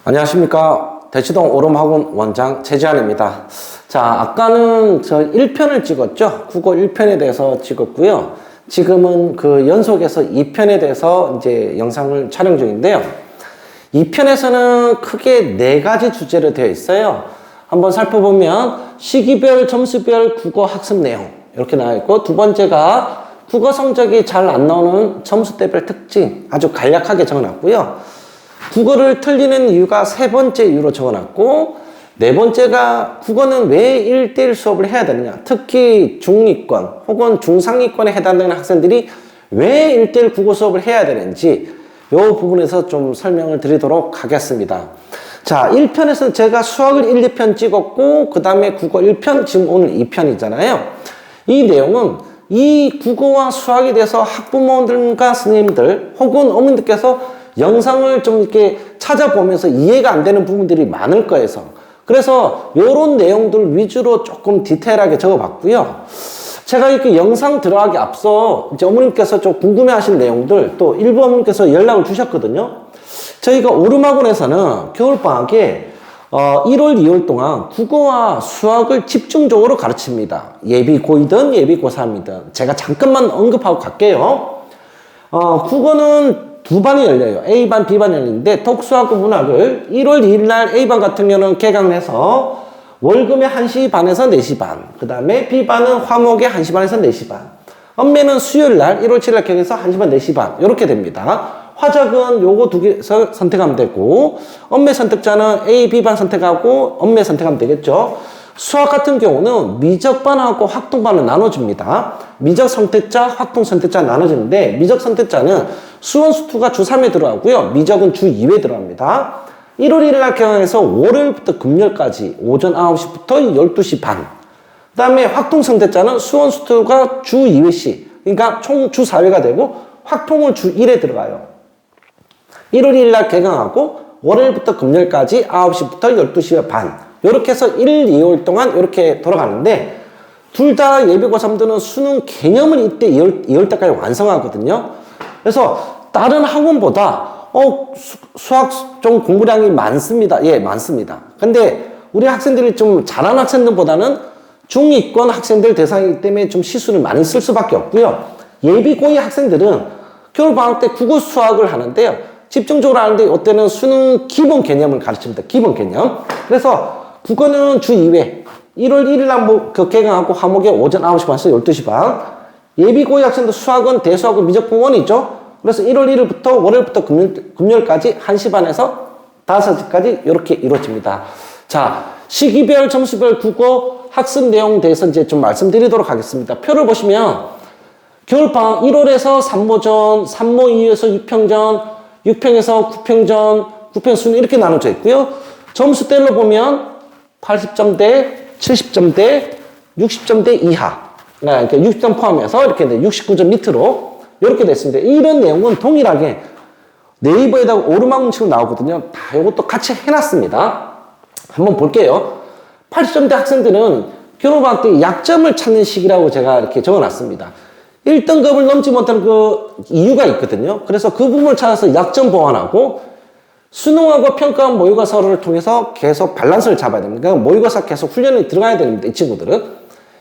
안녕하십니까. 대치동 오름학원 원장 최지환입니다. 자, 아까는 저 1편을 찍었죠. 국어 1편에 대해서 찍었고요. 지금은 그 연속해서 2편에 대해서 이제 영상을 촬영 중인데요. 2편에서는 크게 4가지 주제로 되어 있어요. 한번 살펴보면 시기별, 점수별 국어 학습 내용 이렇게 나와 있고, 두 번째가 국어 성적이 잘 안 나오는 점수대별 특징 아주 간략하게 적어놨고요. 국어를 틀리는 이유가 3번째 이유로 적어놨고, 4번째가 국어는 왜 1대1 수업을 해야 되느냐, 특히 중위권 혹은 중상위권에 해당되는 학생들이 왜 1대1 국어 수업을 해야 되는지 이 부분에서 좀 설명을 드리도록 하겠습니다. 자, 1편에서는 제가 수학을 1, 2편 찍었고, 그 다음에 국어 1편, 지금 오늘 2편이잖아요. 이 내용은 이 국어와 수학에 대해서 학부모들과 선생님들 혹은 어머님들께서 영상을 좀 이렇게 찾아보면서 이해가 안 되는 부분들이 많을 거여서, 그래서 이런 내용들 위주로 조금 디테일하게 적어봤고요. 제가 이렇게 영상 들어가기 앞서 이제 어머님께서 좀 궁금해 하신 내용들, 또 일부 어머님께서 연락을 주셨거든요. 저희가 오름학원에서는 겨울방학에 1월, 2월 동안 국어와 수학을 집중적으로 가르칩니다. 예비 고2든 예비 고3이든. 제가 잠깐만 언급하고 갈게요. 국어는 2반이 열려요. A반, B반이 열리는데, 독수하고 문학을 1월 2일 날 A반 같은 경우는 개강을 해서 월금에 1시 반에서 4시 반, 그 다음에 B반은 화목에 1시 반에서 4시 반, 엄매는 수요일 날 1월 7일 날 개강해서 1시 반, 4시 반 이렇게 됩니다. 화작은 요거 2개에서 선택하면 되고, 엄매 선택자는 A, B반 선택하고 엄매 선택하면 되겠죠. 수학 같은 경우는 미적반하고 확동반을 나눠줍니다. 미적 선택자, 확동 선택자 나눠지는데, 미적 선택자는 수원, 수투가 주 3회 들어가고요. 미적은 주 2회 들어갑니다. 1월 1일 날 개강해서 월요일부터 금요일까지 오전 9시부터 12시 반. 그 다음에 확동 선택자는 수원, 수투가 주 2회씩, 그러니까 총 주 4회가 되고, 확통은 주 1회 들어가요. 1월 1일 날 개강하고 월요일부터 금요일까지 9시부터 12시 반. 이렇게 해서 1, 2월 동안 이렇게 돌아가는데, 둘 다 예비고3들은 수능 개념을 이때 2월 때까지 완성하거든요. 그래서 다른 학원보다 수학 좀 공부량이 많습니다. 예, 많습니다. 근데 우리 학생들이 좀 잘하는 학생들보다는 중위권 학생들 대상이기 때문에 좀 시수를 많이 쓸 수밖에 없고요. 예비 고2 학생들은 겨울방학 때 국어 수학을 하는데요. 집중적으로 하는데, 이때는 수능 기본 개념을 가르칩니다. 기본 개념. 그래서 국어는 주 2회, 1월 1일 날 개강하고 화목에 오전 9시 반에서 12시 반. 예비 고2 학생들 수학은 대수하고 미적분원이죠. 그래서 1월 1일부터 월요일부터 금요일까지 1시 반에서 5시까지 이렇게 이루어집니다. 자, 시기별, 점수별 국어 학습 내용 대해서 이제 좀 말씀드리도록 하겠습니다. 표를 보시면 겨울방학 1월에서 3모전, 3모 2에서 6평전, 6평에서 9평전, 9평 수능 이렇게 나눠져 있고요. 점수대로 보면 80점대, 70점대, 60점대 이하, 그러니까 60점 포함해서 이렇게 69점 밑으로 이렇게 됐습니다. 이런 내용은 동일하게 네이버에다가 오름학원 치고 나오거든요. 다 이것도 같이 해놨습니다. 한번 볼게요. 80점대 학생들은 겨울방학 때 약점을 찾는 시기라고 제가 이렇게 적어놨습니다. 1등급을 넘지 못하는 그 이유가 있거든요. 그래서 그 부분을 찾아서 약점 보완하고, 수능하고 평가원 모의고사를 통해서 계속 밸런스를 잡아야 됩니다. 그러니까 모의고사 계속 훈련이 들어가야 됩니다. 이 친구들은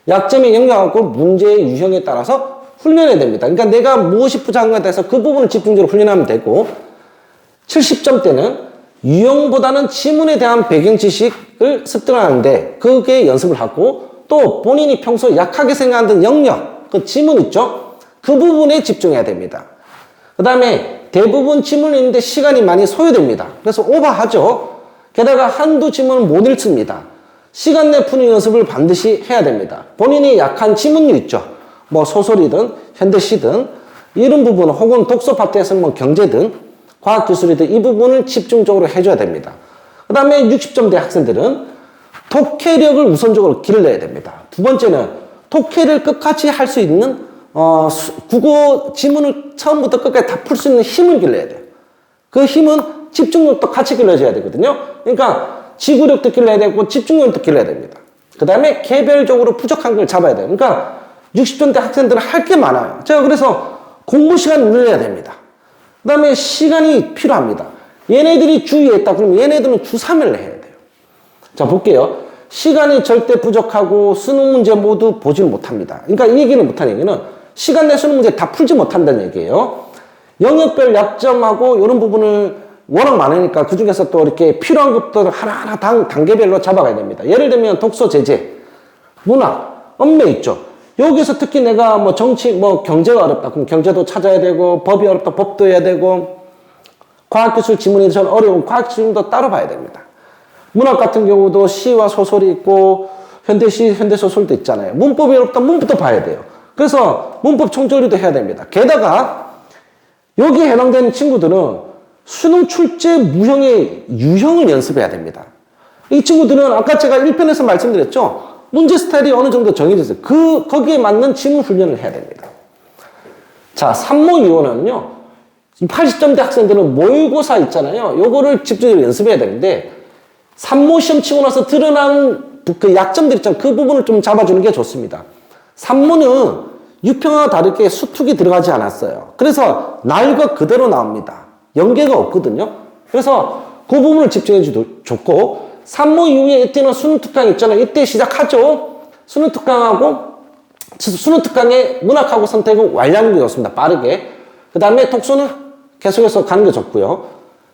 약점에 영향하고 문제의 유형에 따라서 훈련해야 됩니다. 그러니까 내가 무엇이 부족한가에 대해서 그 부분을 집중적으로 훈련하면 되고, 70점대는 유형보다는 지문에 대한 배경 지식을 습득하는데 그게 연습을 하고, 또 본인이 평소 약하게 생각하는 영역, 그 지문 있죠? 그 부분에 집중해야 됩니다. 그 다음에 대부분 지문이 있는데 시간이 많이 소요됩니다. 그래서 오버하죠. 게다가 한두 지문을 못 읽습니다. 시간 내 푸는 연습을 반드시 해야 됩니다. 본인이 약한 지문류 있죠. 뭐 소설이든 현대시든 이런 부분, 혹은 독서 파트에서는 뭐 경제든 과학기술이든 이 부분을 집중적으로 해줘야 됩니다. 그 다음에 60점대 학생들은 독해력을 우선적으로 길러야 됩니다. 두 번째는 독해를 끝까지 할 수 있는 국어 지문을 처음부터 끝까지 다 풀 수 있는 힘을 길러야 돼요. 그 힘은 집중력도 같이 길러줘야 되거든요. 그러니까 지구력도 길러야 되고 집중력도 길러야 됩니다. 그 다음에 개별적으로 부족한 걸 잡아야 돼요. 그러니까 60점대 학생들은 할 게 많아요. 제가 그래서 공부 시간을 늘려야 됩니다. 그 다음에 시간이 필요합니다. 얘네들이 주2에 있다 그러면 얘네들은 주3을 해야 돼요. 자, 볼게요. 시간이 절대 부족하고 수능 문제 모두 보질 못합니다. 그러니까 이 얘기는 못한 얘기는 시간 내 수능 문제 다 풀지 못한다는 얘기예요. 영역별 약점하고 이런 부분을 워낙 많으니까 그 중에서 또 이렇게 필요한 것들을 하나하나 단계별로 잡아가야 됩니다. 예를 들면 독서 제재, 문학, 언매 있죠. 여기서 특히 내가 뭐 정치, 뭐 경제가 어렵다. 그럼 경제도 찾아야 되고, 법이 어렵다. 법도 해야 되고, 과학기술 지문이 전 어려운 과학지문도 따로 봐야 됩니다. 문학 같은 경우도 시와 소설이 있고, 현대시, 현대소설도 있잖아요. 문법이 어렵다. 문법도 봐야 돼요. 그래서 문법 총정리도 해야 됩니다. 게다가 여기에 해당되는 친구들은 수능 출제 무형의 유형을 연습해야 됩니다. 이 친구들은 아까 제가 1편에서 말씀드렸죠. 문제 스타일이 어느 정도 정해져 있어요. 거기에 맞는 지문 훈련을 해야 됩니다. 자, 산모유효는요. 80점대 학생들은 모의고사 있잖아요. 요거를 집중적으로 연습해야 되는데 산모 시험 치고 나서 드러난 그 약점들 있잖아요. 그 부분을 좀 잡아주는 게 좋습니다. 산모는 유평과 다르게 수특이 들어가지 않았어요. 그래서 날과 그대로 나옵니다. 연계가 없거든요. 그래서 그 부분을 집중해 주도 좋고 산모 이후에 이때는 수능 특강 있잖아요. 이때 시작하죠. 수능 특강하고 수능 특강에 문학하고 선택을 완료하는 게 좋습니다. 빠르게. 그 다음에 독서는 계속해서 가는 게 좋고요.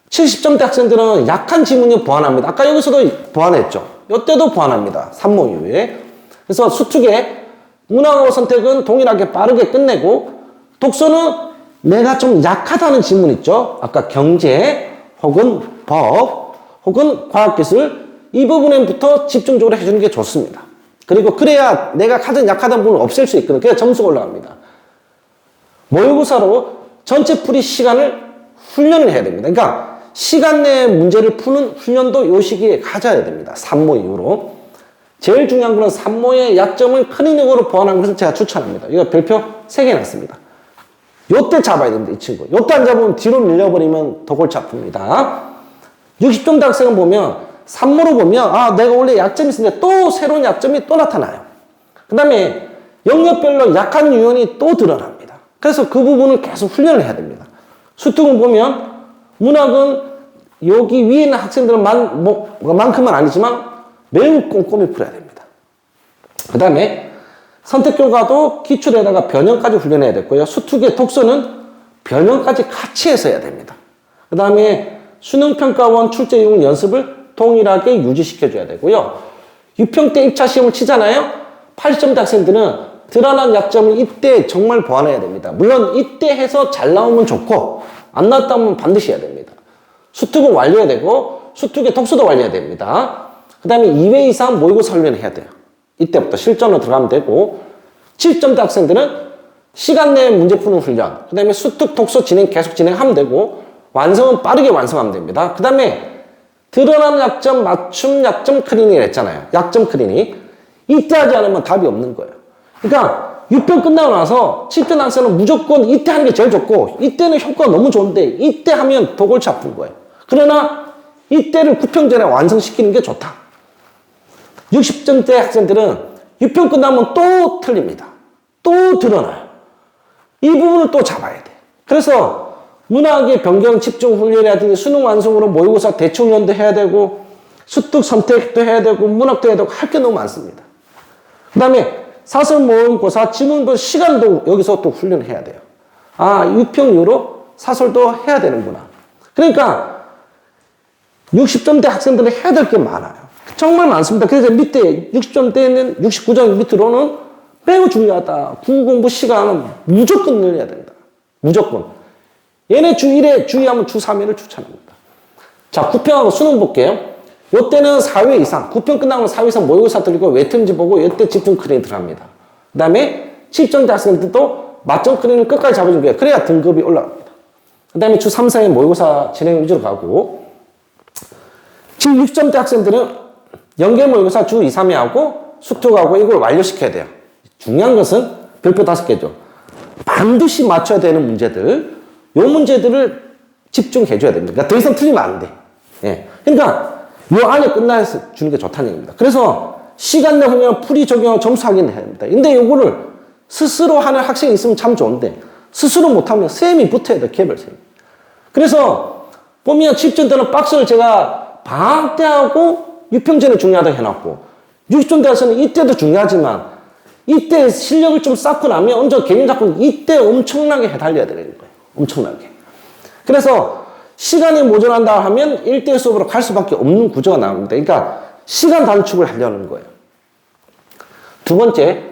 70점대 학생들은 약한 지문을 보완합니다. 아까 여기서도 보완했죠. 이때도 보완합니다. 산모 이후에. 그래서 수특에 문학하고 선택은 동일하게 빠르게 끝내고 독서는 내가 좀 약하다는 지문 있죠. 아까 경제 혹은 법 혹은 과학기술 이 부분에부터 집중적으로 해주는 게 좋습니다. 그리고 그래야 내가 가장 약하다는 부분을 없앨 수 있거든요. 그래야 점수가 올라갑니다. 모의고사로 전체 풀이 시간을 훈련을 해야 됩니다. 그러니까 시간 내에 문제를 푸는 훈련도 이 시기에 가져야 됩니다. 산모 이후로. 제일 중요한 거는 산모의 약점을 클리닉으로 보완하는 것을 제가 추천합니다. 이거 별표 3개 놨습니다. 요때 잡아야 됩니다. 이 친구. 요때 안 잡으면 뒤로 밀려버리면 더 골치 아픕니다. 60점대 학생은 보면 산모로 보면 아 내가 원래 약점이 있었는데 또 새로운 약점이 또 나타나요. 그 다음에 영역별로 약한 유형이 또 드러납니다. 그래서 그 부분을 계속 훈련을 해야 됩니다. 수특을 보면 문학은 여기 위에 있는 학생들만큼은 아니지만 매우 꼼꼼히 풀어야 됩니다. 그 다음에 선택교과도 기출에다가 변형까지 훈련해야 됐고요. 수특의 독서는 변형까지 같이 해서 해야 됩니다. 그 다음에 수능평가원 출제용 연습을 동일하게 유지시켜줘야 되고요. 유평 때 1차 시험을 치잖아요. 80점대 학생들은 드러난 약점을 이때 정말 보완해야 됩니다. 물론 이때 해서 잘 나오면 좋고 안 나왔다 하면 반드시 해야 됩니다. 수특은 완료해야 되고 수특의 독서도 완료해야 됩니다. 그 다음에 2회 이상 모의고사 훈련을 해야 돼요. 이때부터 실전으로 들어가면 되고 7점대 학생들은 시간 내에 문제 푸는 훈련 그 다음에 수특 독서 계속 진행하면 되고 완성은 빠르게 완성하면 됩니다. 그 다음에 드러난 약점 맞춤 약점 클리닉을 했잖아요. 약점 클리닉 이때 하지 않으면 답이 없는 거예요. 그러니까 6편 끝나고 나서 7편 학생은 무조건 이때 하는 게 제일 좋고 이때는 효과가 너무 좋은데 이때 하면 더 골치 아픈 거예요. 그러나 이때를 9편 전에 완성시키는 게 좋다. 60점대 학생들은 6편 끝나면 또 틀립니다. 또 드러나요. 이 부분을 또 잡아야 돼. 그래서 문학의 변경 집중 훈련이라든지 수능 완성으로 모의고사 대체 훈련도 해야 되고 수특 선택도 해야 되고 문학도 해야 되고 할 게 너무 많습니다. 그 다음에 사설 모의고사 지문부 시간도 여기서 또 훈련을 해야 돼요. 아, 6평 이후로 사설도 해야 되는구나. 그러니까 60점대 학생들은 해야 될 게 많아요. 정말 많습니다. 그래서 밑에 60점대는 69점 밑으로는 매우 중요하다. 국어 공부 시간은 무조건 늘려야 된다. 무조건. 얘네 주 1회, 주 2하면 주 3회를 추천합니다. 자, 9평하고 수능 볼게요. 요때는 4회 이상, 9평 끝나면 4회 이상 모의고사 들리고 웨트인지 보고 이때 집중 클리닉 들어갑니다. 그 다음에 7점대 학생들도 맞점 클리닉을 끝까지 잡아주는 거예요. 그래야 등급이 올라갑니다. 그 다음에 주 3, 4회 모의고사 진행 위주로 가고 지금 6점대 학생들은 연계 모의고사 주 2, 3회 하고 숙제하고 이걸 완료시켜야 돼요. 중요한 것은 별표 5개죠. 반드시 맞춰야 되는 문제들, 요 문제들을 집중해줘야 됩니다. 그러니까 더 이상 틀리면 안 돼. 예. 그러니까 요 안에 끝나서 주는 게 좋다는 얘기입니다. 그래서 시간 내 훈련, 풀이 적용하고 점수 확인해야 됩니다. 근데 요거를 스스로 하는 학생이 있으면 참 좋은데 스스로 못하면 쌤이 붙어야 돼, 개별 쌤. 그래서 보면 70점 때는 박스를 제가 방학 때 하고 유평전에 중요하다고 해놨고 60점 대에서는 이때도 중요하지만 이때 실력을 좀 쌓고 나면 언제 개념 잡고 이때 엄청나게 해달려야 되는 거예요. 엄청나게. 그래서 시간이 모자란다 하면 1대1 수업으로 갈 수밖에 없는 구조가 나옵니다. 그러니까 시간 단축을 하려는 거예요. 두 번째,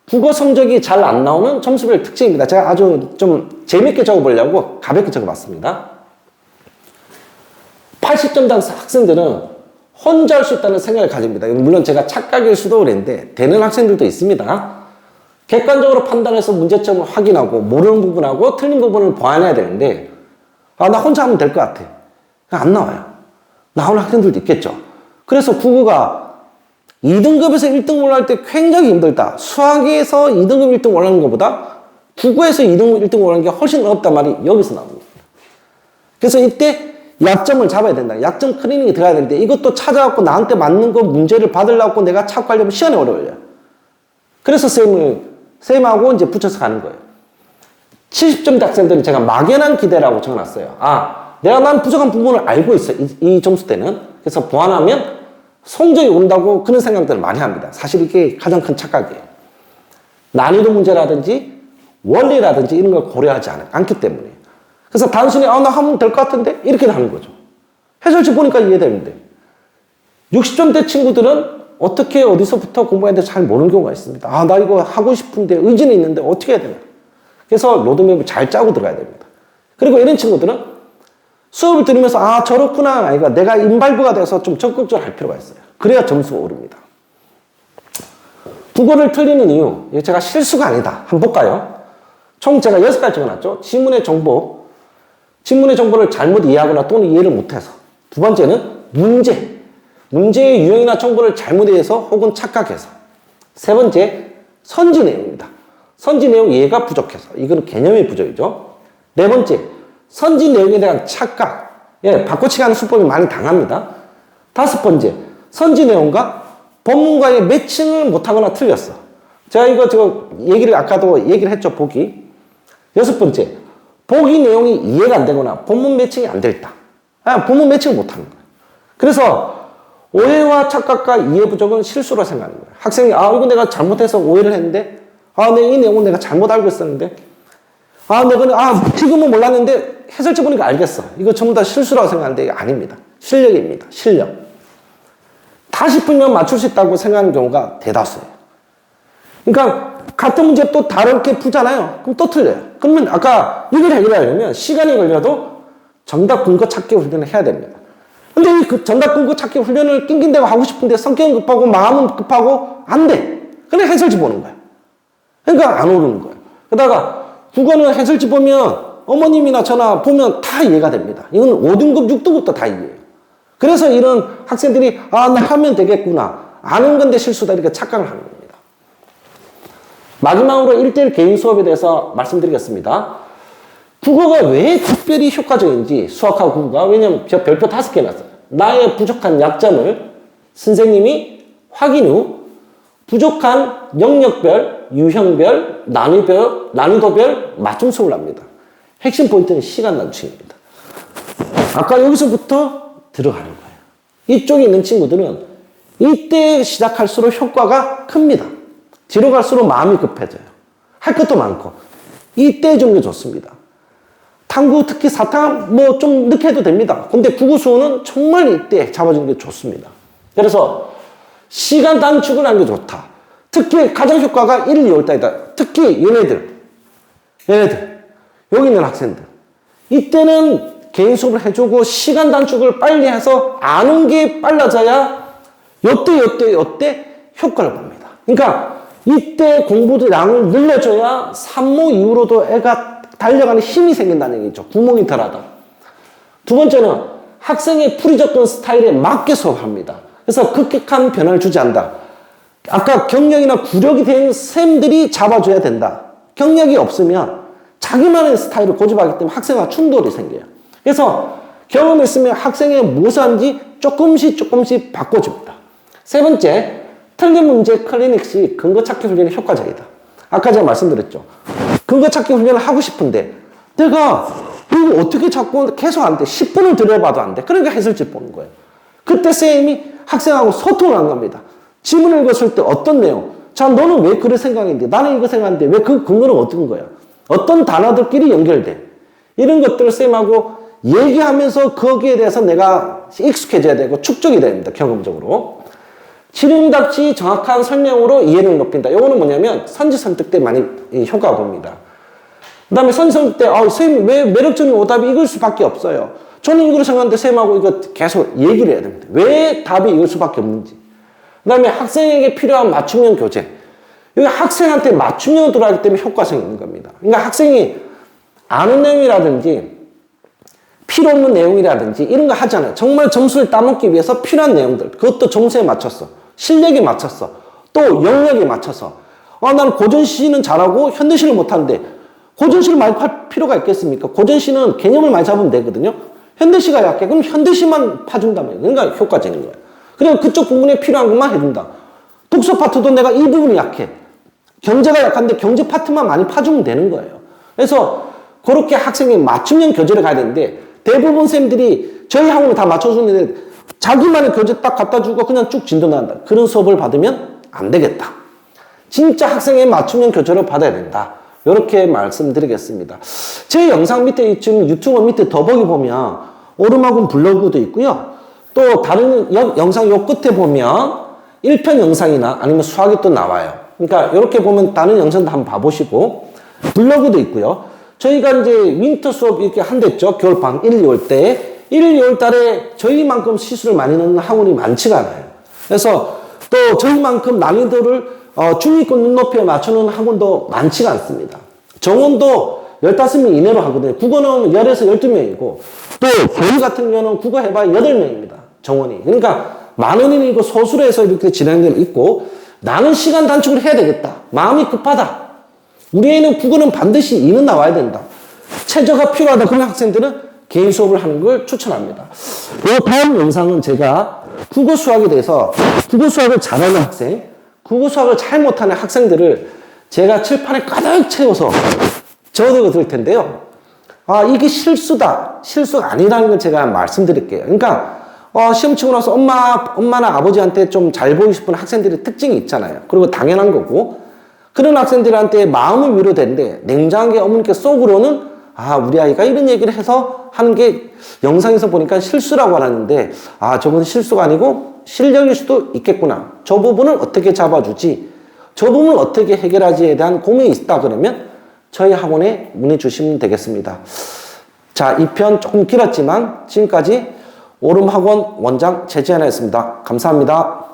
국어 성적이 잘 안 나오는 점수별 특징입니다. 제가 아주 좀 재밌게 적어보려고 가볍게 적어봤습니다. 80점 단 학생들은 혼자 할 수 있다는 생각을 가집니다. 물론 제가 착각일 수도 그랬는데 되는 학생들도 있습니다. 객관적으로 판단해서 문제점을 확인하고 모르는 부분하고 틀린 부분을 보완해야 되는데 나 혼자 하면 될 것 같아. 안 나와요. 나오는 학생들도 있겠죠. 그래서 국어가 2등급에서 1등 올라갈 때 굉장히 힘들다. 수학에서 2등급 1등 올라가는 것보다 국어에서 2등급 1등 올라가는 게 훨씬 어렵단 말이 여기서 나옵니다. 그래서 이때 약점을 잡아야 된다. 약점 클리닝이 들어가야 되는데 이것도 찾아갖고 나한테 맞는 거 문제를 받으려고 내가 찾고 하려면 시간이 오래 걸려요. 그래서 쌤하고 이제 붙여서 가는 거예요. 70점 학생들은 제가 막연한 기대라고 적어놨어요. 내가 난 부족한 부분을 알고 있어. 이 점수 때는. 그래서 보완하면 성적이 온다고 그런 생각들을 많이 합니다. 사실 이게 가장 큰 착각이에요. 난이도 문제라든지 원리라든지 이런 걸 고려하지 않기 때문에. 그래서 단순히 나 하면 될 것 같은데 이렇게 하는 거죠. 해설지 보니까 이해되는데 60점대 친구들은 어떻게 어디서부터 공부해야 되는지 잘 모르는 경우가 있습니다. 나 이거 하고 싶은데 의지는 있는데 어떻게 해야 되나. 그래서 로드맵을 잘 짜고 들어가야 됩니다. 그리고 이런 친구들은 수업을 들으면서 저렇구나. 그러니까 내가 인발부가 돼서 좀 적극적으로 할 필요가 있어요. 그래야 점수가 오릅니다. 국어를 틀리는 이유, 이거 제가 실수가 아니다. 한번 볼까요? 총 제가 6가지 적어놨죠. 지문의 정보, 지문의 정보를 잘못 이해하거나 또는 이해를 못해서. 두 번째는 문제의 유형이나 정보를 잘못 이해해서 혹은 착각해서. 세 번째, 선지 내용입니다. 선지 내용 이해가 부족해서. 이거는 개념의 부족이죠. 네 번째, 선지 내용에 대한 착각. 바꿔치기 하는 수법이 많이 당합니다. 다섯 번째, 선지 내용과 본문과의 매칭을 못하거나 틀렸어. 제가 이거 아까도 얘기를 했죠, 보기. 여섯 번째, 보기 내용이 이해가 안 되거나 본문 매칭이 안 됐다. 본문 매칭을 못하는 거예요. 그래서 오해와 착각과 이해 부족은 실수로 생각하는 거예요. 학생이 이거 내가 잘못해서 오해를 했는데 이 내용은 내가 잘못 알고 있었는데 지금은 몰랐는데 해설지 보니까 알겠어. 이거 전부 다 실수라고 생각하는데 이게 아닙니다. 실력입니다. 실력. 다시 풀면 맞출 수 있다고 생각하는 경우가 대다수예요. 그러니까 같은 문제 또 다르게 풀잖아요. 그럼 또 틀려요. 그러면 아까 이걸 해결하려면 시간이 걸려도 정답 근거 찾기 훈련을 해야 됩니다. 근데 이 정답 근거 찾기 훈련을 낑낑대고 하고 싶은데 성격은 급하고 마음은 급하고 안 돼. 그래 해설지 보는 거야. 그러니까 안 오르는 거예요. 게다가 국어는 해설지 보면 어머님이나 저나 보면 다 이해가 됩니다. 이건 5등급, 6등급도 다 이해해요. 그래서 이런 학생들이 나 하면 되겠구나. 아는 건데 실수다 이렇게 착각을 하는 겁니다. 마지막으로 1대1 개인 수업에 대해서 말씀드리겠습니다. 국어가 왜 특별히 효과적인지 수학하고 국어가 왜냐면 제가 별표 5개 해놨어요. 나의 부족한 약점을 선생님이 확인 후 부족한 영역별, 유형별, 난이도별 맞춤 수업을 합니다. 핵심 포인트는 시간 단축입니다. 아까 여기서부터 들어가는 거예요. 이쪽에 있는 친구들은 이때 시작할수록 효과가 큽니다. 뒤로 갈수록 마음이 급해져요. 할 것도 많고. 이때 정도 좋습니다. 탐구 특히 사탐 좀 늦게 해도 됩니다. 근데 국어 수어는 정말 이때 잡아주는 게 좋습니다. 그래서 시간 단축을 하는 게 좋다. 특히 가장 효과가 1, 2월달이다. 특히 얘네들 여기 있는 학생들 이때는 개인 수업을 해주고 시간 단축을 빨리 해서 아는 게 빨라져야 요때 효과를 봅니다. 그러니까 이때 공부도 양을 늘려줘야 산모 이후로도 애가 달려가는 힘이 생긴다는 얘기죠. 구멍이 덜하다. 두 번째는 학생의 풀이 접근 스타일에 맞게 수업합니다. 그래서 급격한 변화를 주지 않는다. 아까 경력이나 구력이 된 쌤들이 잡아줘야 된다. 경력이 없으면 자기만의 스타일을 고집하기 때문에 학생과 충돌이 생겨요. 그래서 경험이 있으면 학생의 무엇을 하는지 조금씩 바꿔줍니다. 세 번째, 틀린 문제 클리닉 시 근거 찾기 훈련이 효과적이다. 아까 제가 말씀드렸죠. 근거 찾기 훈련을 하고 싶은데 내가 그리고 어떻게 자꾸 계속 안 돼? 10분을 들여봐도 안 돼. 그러니까 해설집 보는 거예요. 그때 쌤이 학생하고 소통을 한 겁니다. 지문을 읽었을 때 어떤 내용? 자, 너는 왜 그럴 생각인데? 나는 이거 생각하는데 왜 그 근거는 어떤 거야? 어떤 단어들끼리 연결돼? 이런 것들을 쌤하고 얘기하면서 거기에 대해서 내가 익숙해져야 되고 축적이 됩니다. 경험적으로. 질의응답시 정확한 설명으로 이해를 높인다. 이거는 뭐냐면 선지선택 때 많이 효과가 봅니다. 그 다음에 선지선택 때 선생님 왜 매력적인 오답이 이걸 수밖에 없어요. 저는 이걸 생각하는데 쌤하고 이거 계속 얘기를 해야 됩니다. 왜 답이 이걸 수밖에 없는지. 그 다음에 학생에게 필요한 맞춤형 교재. 여기 학생한테 맞춤형으로 들어가기 때문에 효과성이 있는 겁니다. 그러니까 학생이 아는 내용이라든지 필요 없는 내용이라든지 이런 거 하잖아요. 정말 점수를 따먹기 위해서 필요한 내용들. 그것도 점수에 맞췄어. 실력에 맞췄어. 또 영역에 맞춰서. 나는 고전시는 잘하고 현대시를 못하는데 고전시를 많이 팔 필요가 있겠습니까? 고전시는 개념을 많이 잡으면 되거든요. 현대시가 약해. 그럼 현대시만 파준다면 그러니까 효과적인 거예요. 그리고 그쪽 부분에 필요한 것만 해준다. 독서 파트도 내가 이 부분이 약해. 경제가 약한데 경제 파트만 많이 파주면 되는 거예요. 그래서 그렇게 학생이 맞춤형 교재를 가야 되는데 대부분 쌤들이 저희 학원을 다 맞춰주는데 자기만의 교재 딱 갖다 주고 그냥 쭉 진도난다. 그런 수업을 받으면 안 되겠다. 진짜 학생의 맞춤형 교재를 받아야 된다. 이렇게 말씀드리겠습니다. 제 영상 밑에 지금 유튜브 밑에 더보기 보면 오름학원 블로그도 있고요. 또 다른 영상 요 끝에 보면 1편 영상이나 아니면 수학이 또 나와요. 그러니까 이렇게 보면 다른 영상도 한번 봐보시고 블로그도 있고요. 저희가 이제 윈터 수업 이렇게 한댔죠. 겨울방학 1, 2월 때. 1, 2월 달에 저희만큼 시수를 많이 넣는 학원이 많지가 않아요. 그래서 또 저희만큼 난이도를 중위권 눈높이에 맞추는 학원도 많지가 않습니다. 정원도 15명 이내로 하거든요. 국어는 10에서 12명이고 또 교육 같은 경우는 국어 해봐야 8명입니다. 정원이. 그러니까 많은 인이고 소수로 해서 이렇게 진행되고 있고 나는 시간 단축을 해야 되겠다. 마음이 급하다. 우리 애는 국어는 반드시 2는 나와야 된다. 최저가 필요하다. 그런 학생들은 개인 수업을 하는 걸 추천합니다. 이 다음 영상은 제가 국어 수학에 대해서 국어 수학을 잘하는 학생, 국어 수학을 잘 못하는 학생들을 제가 칠판에 가득 채워서 적어 드릴 텐데요. 이게 실수다. 실수가 아니라는 걸 제가 말씀드릴게요. 그러니까 시험 치고 나서 엄마나 아버지한테 좀 잘 보이고 싶은 학생들의 특징이 있잖아요. 그리고 당연한 거고 그런 학생들한테 마음은 위로되는데 냉정하게 어머니께 속으로는 우리 아이가 이런 얘기를 해서 하는 게 영상에서 보니까 실수라고 하는데 저건 실수가 아니고 실력일 수도 있겠구나. 저 부분을 어떻게 잡아주지? 저 부분을 어떻게 해결하지에 대한 고민이 있다 그러면 저희 학원에 문의 주시면 되겠습니다. 자, 이 편 조금 길었지만 지금까지 오름학원 원장 최지현이었습니다. 감사합니다.